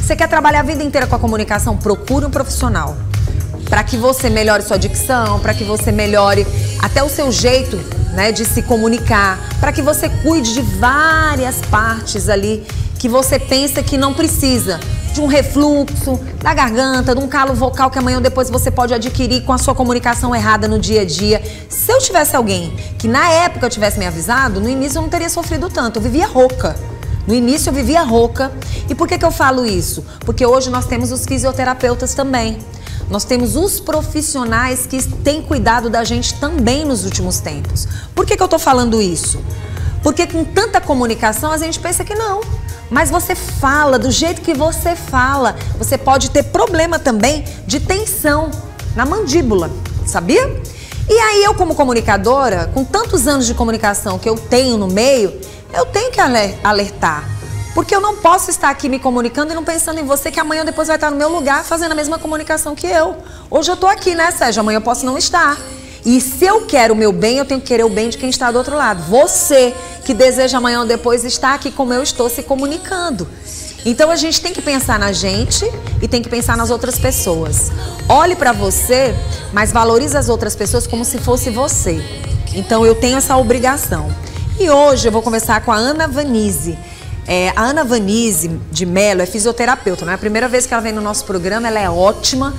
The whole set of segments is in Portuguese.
Você quer trabalhar a vida inteira com a comunicação? Procure um profissional. Para que você melhore sua dicção, para que você melhore até o seu jeito, né, de se comunicar, para que você cuide de várias partes ali que você pensa que não precisa. De um refluxo, da garganta, de um calo vocal que amanhã ou depois você pode adquirir com a sua comunicação errada no dia a dia. Se eu tivesse alguém que na época eu tivesse me avisado, no início eu não teria sofrido tanto, eu vivia rouca. No início eu vivia rouca. E por que eu falo isso? Porque hoje nós temos os fisioterapeutas também. Nós temos os profissionais que têm cuidado da gente também nos últimos tempos. Por que eu tô falando isso? Porque com tanta comunicação a gente pensa que não. Mas você fala, do jeito que você fala, você pode ter problema também de tensão na mandíbula, sabia? E aí eu como comunicadora, com tantos anos de comunicação que eu tenho no meio, eu tenho que alertar. Porque eu não posso estar aqui me comunicando e não pensando em você que amanhã ou depois vai estar no meu lugar fazendo a mesma comunicação que eu. Hoje eu tô aqui, né, Sérgio? Amanhã eu posso não estar. E se eu quero o meu bem, eu tenho que querer o bem de quem está do outro lado. Você que deseja amanhã ou depois estar aqui como eu estou se comunicando. Então a gente tem que pensar na gente e tem que pensar nas outras pessoas. Olhe para você, mas valorize as outras pessoas como se fosse você. Então eu tenho essa obrigação. E hoje eu vou conversar com a Ana Vanise. A Ana Vanise de Mello é fisioterapeuta, não é a primeira vez que ela vem no nosso programa, ela é ótima,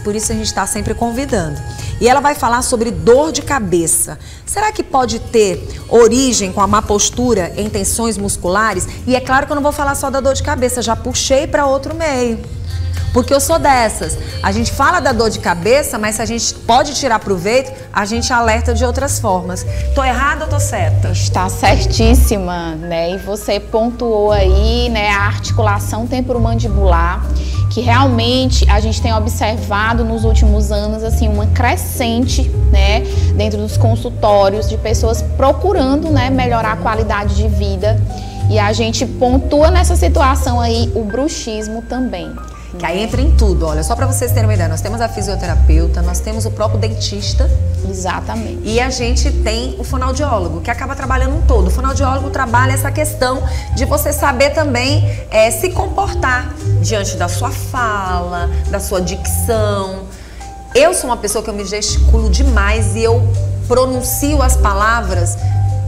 por isso a gente está sempre convidando. E ela vai falar sobre dor de cabeça. Será que pode ter origem com a má postura em tensões musculares? E é claro que eu não vou falar só da dor de cabeça, já puxei para outro meio. Porque eu sou dessas. A gente fala da dor de cabeça, mas se a gente pode tirar proveito, a gente alerta de outras formas. Tô errada ou tô certa? Está certíssima, né? E você pontuou aí, né, a articulação temporomandibular, que realmente a gente tem observado nos últimos anos, assim, uma crescente, né, dentro dos consultórios de pessoas procurando, né, melhorar a qualidade de vida. E a gente pontua nessa situação aí o bruxismo também. Que aí entra em tudo, olha, só para vocês terem uma ideia, nós temos a fisioterapeuta, nós temos o próprio dentista. Exatamente. E a gente tem o fonoaudiólogo, que acaba trabalhando um todo. O fonoaudiólogo trabalha essa questão de você saber também se comportar diante da sua fala, da sua dicção. Eu sou uma pessoa que eu me gesticulo demais e eu pronuncio as palavras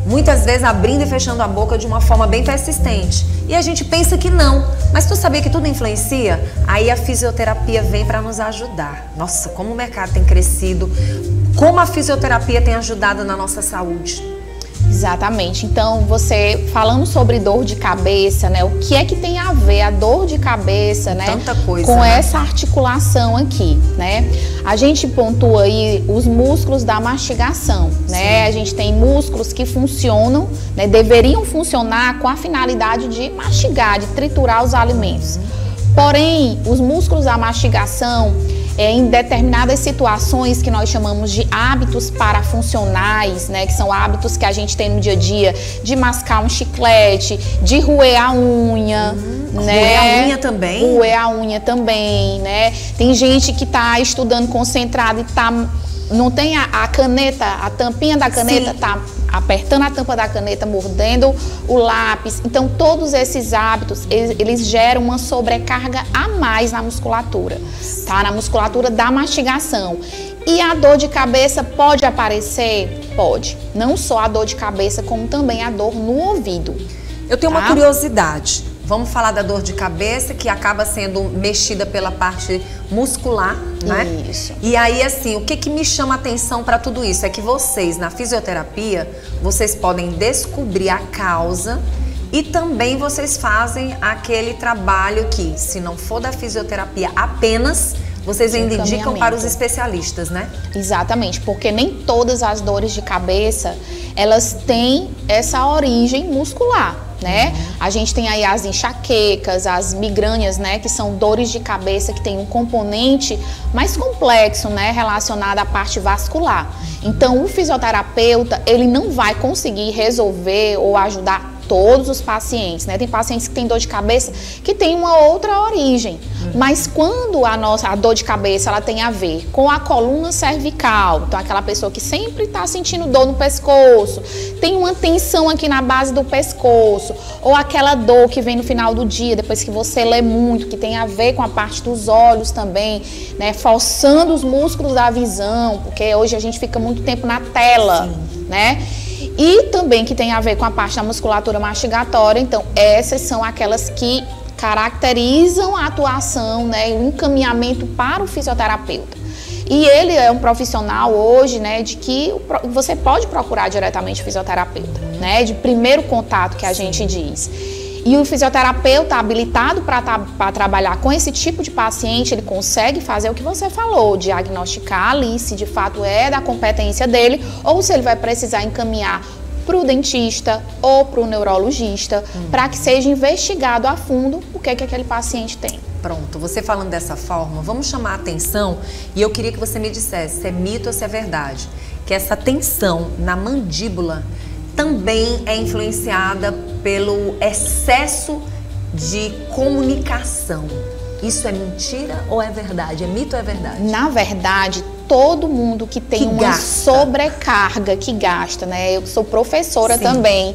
muitas vezes abrindo e fechando a boca de uma forma bem persistente. E a gente pensa que não, mas tu sabia que tudo influencia? Aí a fisioterapia vem para nos ajudar. Nossa, como o mercado tem crescido, como a fisioterapia tem ajudado na nossa saúde. Exatamente. Então, você falando sobre dor de cabeça, né? O que é que tem a ver a dor de cabeça, né? Tanta coisa, com né? essa articulação aqui, né? A gente pontua aí os músculos da mastigação, né? A gente tem músculos que funcionam, né? Deveriam funcionar com a finalidade de mastigar, de triturar os alimentos. Porém, os músculos da mastigação, em determinadas situações que nós chamamos de hábitos parafuncionais, né, que são hábitos que a gente tem no dia a dia, de mascar um chiclete, de roer a unha, né? Roer a unha também? Roer a unha também, né? Tem gente que está estudando concentrado e não tem a caneta, a tampinha da caneta, tá apertando a tampa da caneta, mordendo o lápis. Então, todos esses hábitos, eles geram uma sobrecarga a mais na musculatura, tá? Na musculatura da mastigação. E a dor de cabeça pode aparecer? Pode. Não só a dor de cabeça, como também a dor no ouvido. Eu tenho uma curiosidade. Vamos falar da dor de cabeça, que acaba sendo mexida pela parte muscular, né? Isso. E aí, assim, o que me chama a atenção para tudo isso é que vocês, na fisioterapia, vocês podem descobrir a causa e também vocês fazem aquele trabalho que, se não for da fisioterapia apenas, vocês ainda indicam para os especialistas, né? Exatamente, porque nem todas as dores de cabeça, elas têm essa origem muscular, né? A gente tem aí as enxaquecas, as migrânias, né? Que são dores de cabeça que tem um componente mais complexo, né? Relacionado à parte vascular. Então, o fisioterapeuta, ele não vai conseguir resolver ou ajudar todos os pacientes, né? Tem pacientes que têm dor de cabeça que tem uma outra origem. Mas quando a dor de cabeça ela tem a ver com a coluna cervical, então aquela pessoa que sempre está sentindo dor no pescoço, tem uma tensão aqui na base do pescoço, ou aquela dor que vem no final do dia, depois que você lê muito, que tem a ver com a parte dos olhos também, né, forçando os músculos da visão, porque hoje a gente fica muito tempo na tela, né? E também que tem a ver com a parte da musculatura mastigatória. Então, essas são aquelas que caracterizam a atuação, né, o encaminhamento para o fisioterapeuta. E ele é um profissional hoje, né, de que você pode procurar diretamente o fisioterapeuta, né, de primeiro contato que a gente diz. E o fisioterapeuta habilitado para trabalhar com esse tipo de paciente, ele consegue fazer o que você falou, diagnosticar ali se de fato é da competência dele ou se ele vai precisar encaminhar para o dentista ou para o neurologista, para que seja investigado a fundo o que aquele paciente tem. Pronto, você falando dessa forma, vamos chamar a atenção e eu queria que você me dissesse se é mito ou se é verdade, que essa tensão na mandíbula também é influenciada pelo excesso de comunicação. Isso é mentira ou é verdade? É mito ou é verdade? Na verdade, todo mundo que tem uma sobrecarga que gasta, né? Eu sou professora também.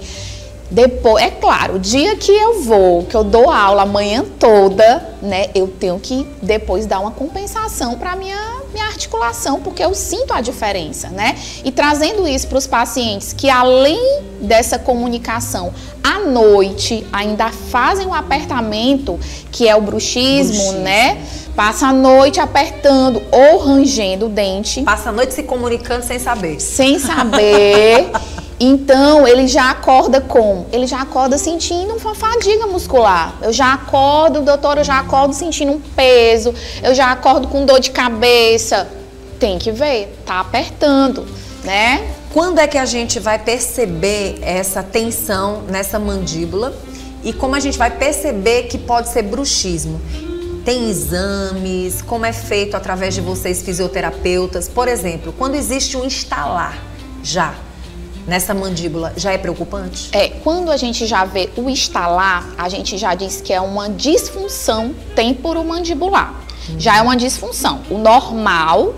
Depois, é claro, o dia que eu dou aula a manhã toda, né? Eu tenho que depois dar uma compensação para minha articulação, porque eu sinto a diferença, né? E trazendo isso para os pacientes que além dessa comunicação, à noite ainda fazem um apertamento, que é o bruxismo, né? Passa a noite apertando ou rangendo o dente. Passa a noite se comunicando sem saber. Sem saber. Então, ele já acorda como? Ele já acorda sentindo uma fadiga muscular. Eu já acordo, doutora, eu já acordo sentindo um peso. Eu já acordo com dor de cabeça. Tem que ver, tá apertando, né? Quando é que a gente vai perceber essa tensão nessa mandíbula? E como a gente vai perceber que pode ser bruxismo? Tem exames? Como é feito através de vocês, fisioterapeutas? Por exemplo, quando existe um estalar já nessa mandíbula, já é preocupante? Quando a gente já vê o estalar, a gente já diz que é uma disfunção temporomandibular. Já é uma disfunção. O normal,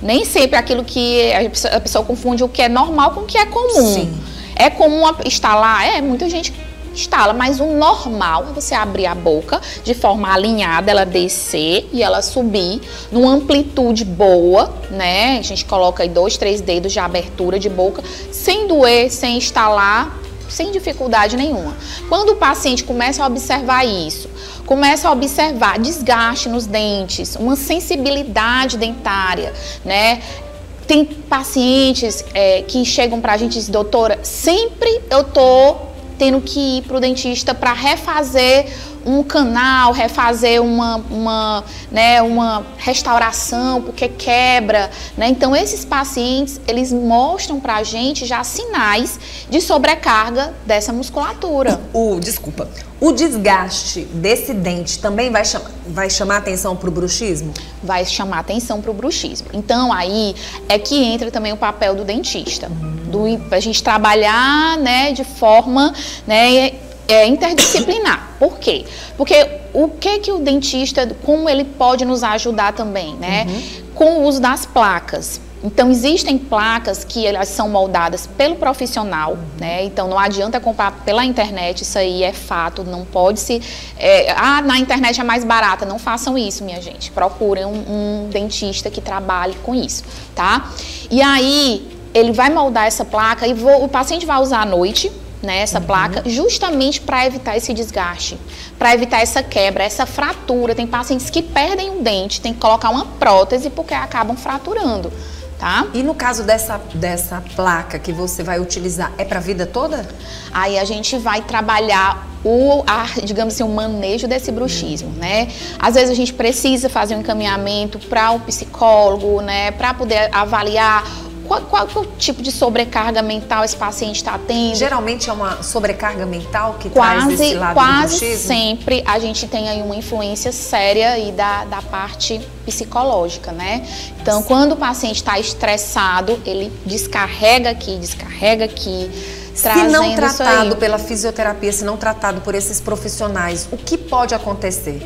nem sempre aquilo que a pessoa confunde o que é normal com o que é comum. Sim. É comum estalar? Muita gente estala, mas o normal é você abrir a boca de forma alinhada, ela descer e ela subir numa amplitude boa, né? A gente coloca aí 2, 3 dedos de abertura de boca, sem doer, sem estalar, sem dificuldade nenhuma. Quando o paciente começa a observar isso, começa a observar desgaste nos dentes, uma sensibilidade dentária, né? Tem pacientes que chegam pra gente e dizem, doutora, sempre eu tô tendo que ir para o dentista para refazer um canal, refazer uma restauração, porque quebra, né? Então, esses pacientes, eles mostram para a gente já sinais de sobrecarga dessa musculatura. O desgaste desse dente também vai chamar atenção para o bruxismo? Vai chamar atenção para o bruxismo. Então, aí é que entra também o papel do dentista. A gente trabalhar, né, de forma, né, interdisciplinar. Por quê? Porque o que o dentista, como ele pode nos ajudar também, né? Com o uso das placas. Então, existem placas que elas são moldadas pelo profissional, né? Então, não adianta comprar pela internet, isso aí é fato, não pode se... na internet é mais barata, não façam isso, minha gente. Procurem um dentista que trabalhe com isso, tá? E aí, ele vai moldar essa placa e o paciente vai usar à noite, né, essa placa, justamente para evitar esse desgaste, para evitar essa quebra, essa fratura. Tem pacientes que perdem um dente, tem que colocar uma prótese porque acabam fraturando, tá? E no caso dessa placa que você vai utilizar, é para a vida toda? Aí a gente vai trabalhar digamos assim, o manejo desse bruxismo, né? Às vezes a gente precisa fazer um encaminhamento para um psicólogo, né, para poder avaliar qual tipo de sobrecarga mental esse paciente está tendo. Geralmente é uma sobrecarga mental que traz esse lado do bruxismo? Quase sempre a gente tem aí uma influência séria aí da parte psicológica, né? Então, quando o paciente está estressado, ele descarrega aqui, Se não tratado pela fisioterapia, se não tratado por esses profissionais, o que pode acontecer?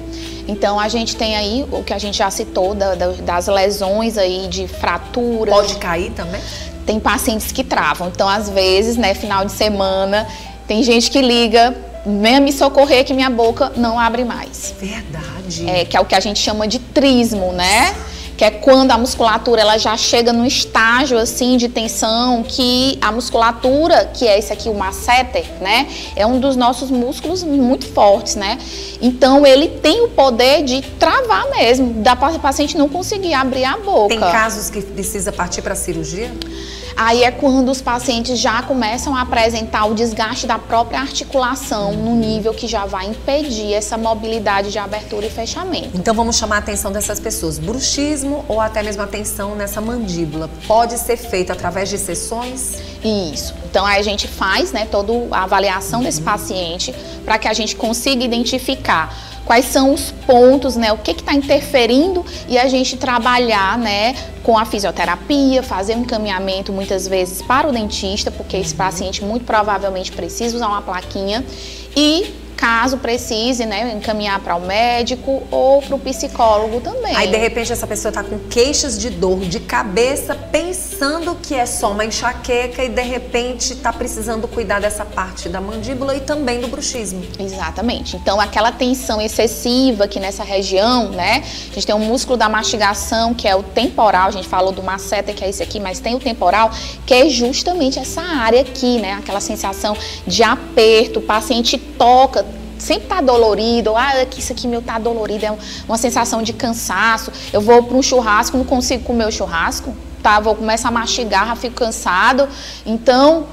Então a gente tem aí o que a gente já citou das lesões aí de fraturas. Pode cair também? Tem pacientes que travam. Então às vezes, né, final de semana, tem gente que liga, venha me socorrer que minha boca não abre mais. Verdade. Que é o que a gente chama de trismo, né? Que é quando a musculatura ela já chega num estágio assim de tensão, que a musculatura, que é esse aqui, o masseter, né, é um dos nossos músculos muito fortes, né? Então ele tem o poder de travar mesmo, da paciente não conseguir abrir a boca. Tem casos que precisa partir para cirurgia? Aí é quando os pacientes já começam a apresentar o desgaste da própria articulação no nível que já vai impedir essa mobilidade de abertura e fechamento. Então vamos chamar a atenção dessas pessoas. Bruxismo ou até mesmo a tensão nessa mandíbula pode ser feito através de sessões? Isso. Então aí a gente faz, né, toda a avaliação desse paciente para que a gente consiga identificar quais são os pontos, né, o que está interferindo e a gente trabalhar, né, com a fisioterapia, fazer um encaminhamento muitas vezes para o dentista, porque esse paciente muito provavelmente precisa usar uma plaquinha e caso precise, né, encaminhar para o médico ou para o psicólogo também. Aí de repente essa pessoa está com queixas de dor de cabeça, pensando que é só uma enxaqueca e de repente está precisando cuidar dessa parte da mandíbula e também do bruxismo. Exatamente. Então aquela tensão excessiva aqui nessa região, né, a gente tem o músculo da mastigação, que é o temporal, a gente falou do masseter, que é esse aqui, mas tem o temporal, que é justamente essa área aqui, né, aquela sensação de aperto, o paciente toca, sempre tá dolorido, isso aqui meu tá dolorido, é uma sensação de cansaço. Eu vou para um churrasco, não consigo comer o churrasco, tá? Vou começar a mastigar, já fico cansado. Então,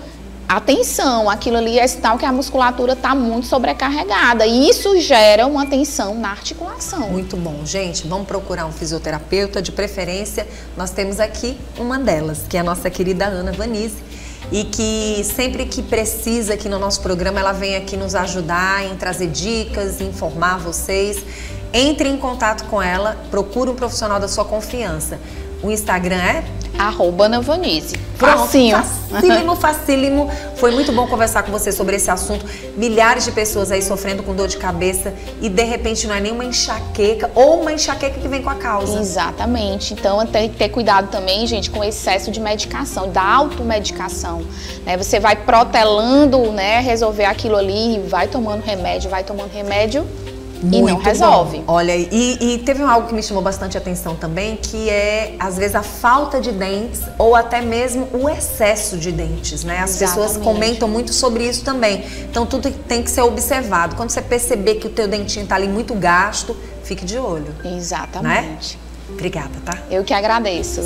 atenção, aquilo ali é sinal que a musculatura tá muito sobrecarregada e isso gera uma tensão na articulação. Muito bom, gente. Vamos procurar um fisioterapeuta, de preferência. Nós temos aqui uma delas, que é a nossa querida Ana Vanise. E que sempre que precisa aqui no nosso programa, ela vem aqui nos ajudar em trazer dicas, informar vocês. Entre em contato com ela, procure um profissional da sua confiança. O Instagram é? @Ana Vanise. Facinho. Facílimo, facílimo. Foi muito bom conversar com você sobre esse assunto. Milhares de pessoas aí sofrendo com dor de cabeça e de repente não é nenhuma enxaqueca ou uma enxaqueca que vem com a causa. Exatamente. Então tem que ter cuidado também, gente, com o excesso de medicação, da automedicação. Né? Você vai protelando, né, resolver aquilo ali, vai tomando remédio e não resolve. Bom. Olha, e teve algo que me chamou bastante atenção também, que é, às vezes, a falta de dentes ou até mesmo o excesso de dentes, né? As pessoas comentam muito sobre isso também. Então, tudo tem que ser observado. Quando você perceber que o teu dentinho tá ali muito gasto, fique de olho. Exatamente. Né? Obrigada, tá? Eu que agradeço.